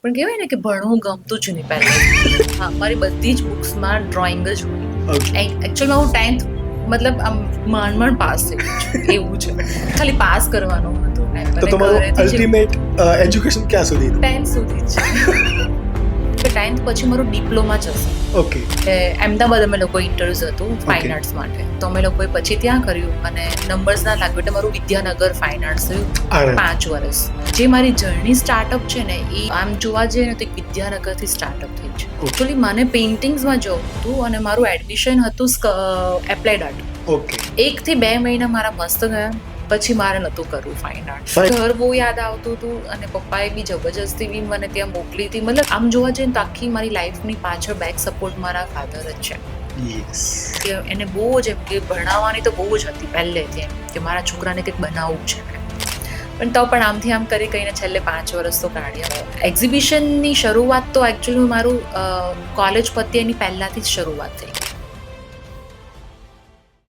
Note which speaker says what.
Speaker 1: પણ કહેવાય ને કે ભણવું ગમતું જ નહીં પહેલાં. હા, મારી બધી જ બુક્સમાં ડ્રોઈંગ જ હોય. એકચ્યુઅલમાં હું 10th મતલબ આમ માંડ પાસ થઈ છું, એવું છે. ખાલી પાસ કરવાનું હતું.
Speaker 2: તો તમારું અલ્ટિમેટ એજ્યુકેશન ક્યાં સુધી?
Speaker 1: 10th સુધી જ. 10th પછી મારું ડિપ્લોમા જ હશે.
Speaker 2: ઓકે.
Speaker 1: અમદાવાદ અમે લોકો ઇન્ટરવ્યૂ હતું ફાઇન આર્ટ્સ માટે, તો અમે લોકોએ પછી ત્યાં કર્યું અને નંબર્સ ના લાગ્યું એટલે મારું વિદ્યાનગર ફાઇન આર્ટ્સ થયું 5 વર્ષ. જે મારી જર્ની સ્ટાર્ટઅપ છે ને એ આમ જોવા જઈએ ને તો એક વિદ્યાનગરથી સ્ટાર્ટઅપ થઈ છે. એકચ્યુઅલી મને પેઇન્ટિંગ્સમાં જવું હતું અને મારું એડમિશન હતું એપ્લાઇડ આર્ટ.
Speaker 2: ઓકે.
Speaker 1: 1 થી 2 મહિના મારા મસ્ત ગયા, પછી મારે નહોતું કરવું ફાઇન આર્ટ. ઘર બહુ યાદ આવતું હતું અને પપ્પાએ બી જબરજસ્તી બી મને ત્યાં મોકલી હતી. મતલબ આમ જોવા જઈએ તો આખી મારી લાઈફની પાછળ બેક સપોર્ટ મારા ફાધર જ છે. કે એને બહુ જ એમ કે ભણાવવાની તો બહુ જ હતી પહેલેથી, એમ કે મારા છોકરાને કંઈક બનાવવું છે. પણ તો પણ આમથી આમ કરી કહીને છેલ્લે 5 વર્ષ તો કાઢ્યા. એક્ઝિબિશનની શરૂઆત તો એકચ્યુઅલી મારું કોલેજ પતી એની પહેલાંથી જ શરૂઆત થઈ.